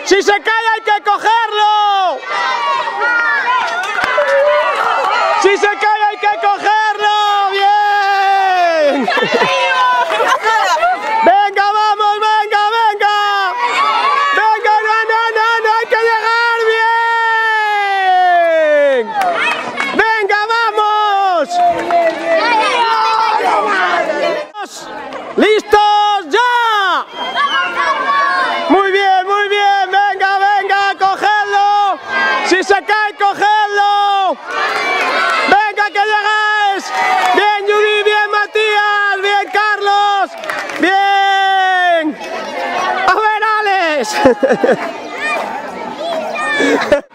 Si se cae hay que cogerlo. Si se cae hay que cogerlo. Bien. Venga, vamos, venga, venga. Venga, no, hay que llegar bien. Venga, vamos. ¡Listos ya! Muy bien, venga, venga, cogedlo. Si se cae, cogedlo. Venga, que llegáis. Bien, Judy, bien, Matías, bien, Carlos. Bien. A ver, Alex.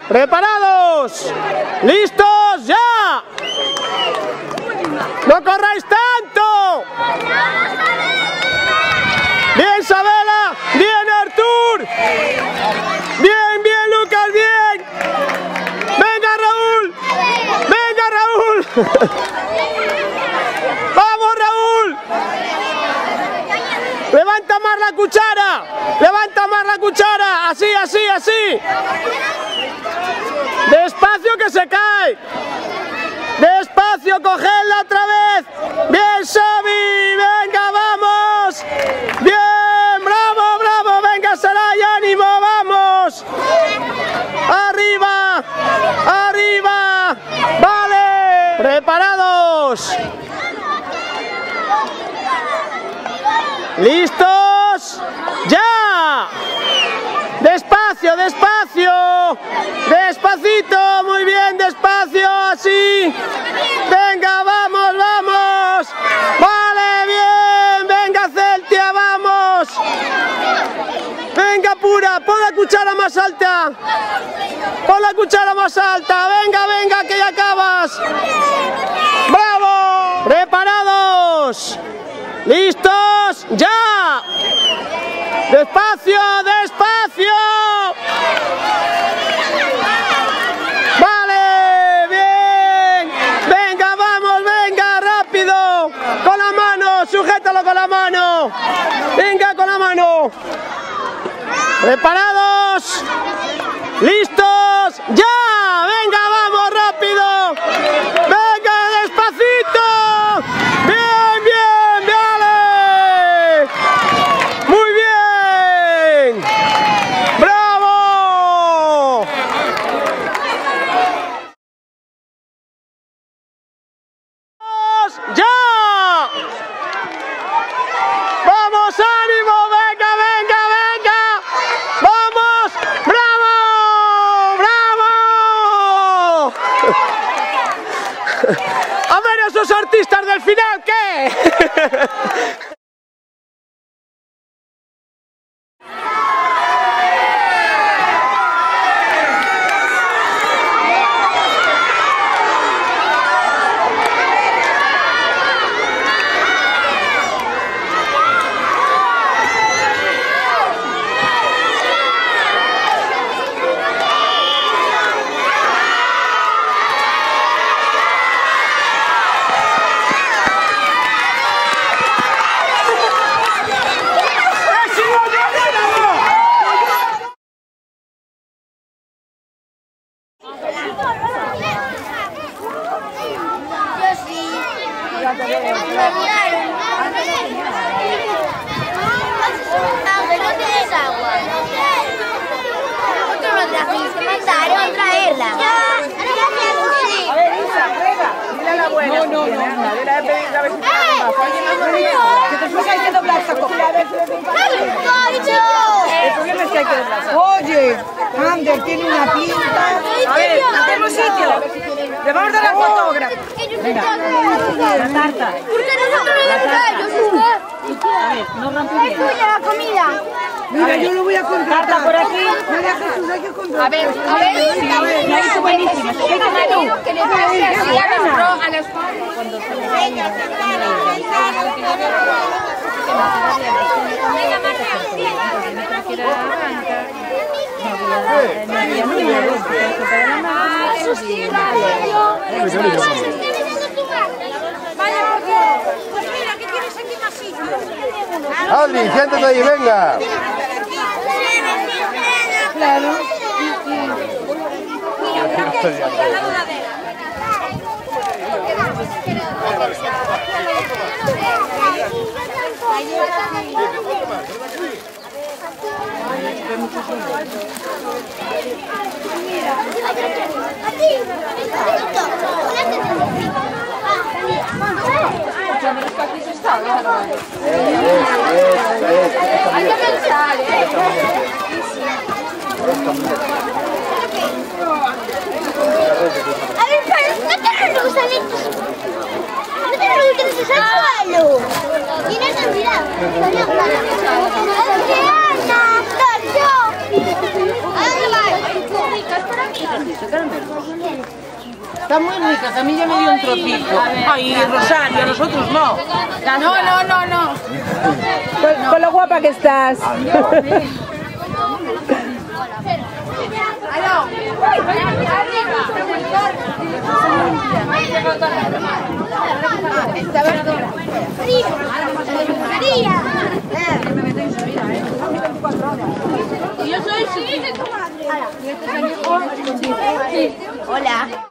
¿Preparados? ¿Listos ya? ¡No corráis tanto! ¡Bien, Sabela! ¡Bien, Artur! ¡Bien, bien, Lucas! ¡Bien! ¡Venga, Raúl! ¡Venga, Raúl! ¡Vamos, Raúl! ¡Levanta más la cuchara! ¡Levanta más la cuchara! ¡Así, así, así! ¡Despacio que se cae! ¡Despacio! ¡Cogedla otra vez! ¡Bien, Xavi! ¡Venga, vamos! ¡Bien! ¡Bravo, bravo! ¡Venga, Saray! ¡Ánimo! ¡Vamos! ¡Arriba! ¡Arriba! ¡Vale! ¡Preparados! ¿Listos? ¡Ya! ¡Despacio, despacio! ¡Despacito! ¡Muy bien! ¡Despacio! ¡Así! ¡Venga, vamos, vamos! ¡Vale, bien! ¡Venga, Celtia, vamos! ¡Venga, Pura! ¡Pon la cuchara más alta! ¡Pon la cuchara más alta! ¡Venga, venga, que ya acabas! ¡Bravo! ¡Preparados! ¿Listos? ¡Ya! ¡Despacio, despacio! ¡Vale! ¡Bien! ¡Venga, vamos! ¡Venga, rápido! ¡Con la mano! ¡Sujétalo con la mano! ¡Venga, con la mano! ¿Preparados? ¿Listos? ¡Ya! ¡Venga, vamos, rápido! ¡Venga, despacito! ¡Bien, bien! ¡Vale! ¡Muy bien! ¡Bravo! ¡Ya! ¡Vamos, ánimo! ¡Venga, venga, venga! ¡Vamos! ¡Bravo! ¡Bravo! A ver esos artistas del final, ¿qué? Oye, Ander tiene una pinta. A ver, hacemos sitio. Le vamos a dar al fotógrafo. Venga, la tarta. ¿Por qué nosotros no le damos? A ver, no rompe bien. Es tuya la comida. Mira, yo lo voy a contar. Tarta por aquí. Mira, Jesús, hay que contar. A ver. La hizo buenísima. ¿Qué menú? Que le pase así a los Cuando se le Venga, Pues mira, que tienes aquí más sitio. Adri, siéntate ahí, venga. Claro. Hay que pensar, A ver, pero no te lo usan estos. No te lo usan estos al suelo. Y no se olvidan. Están muy ricas, a mí ya me dio un trocito. Ay, Rosario, a nosotros no. No. Con lo guapa que estás. Hola.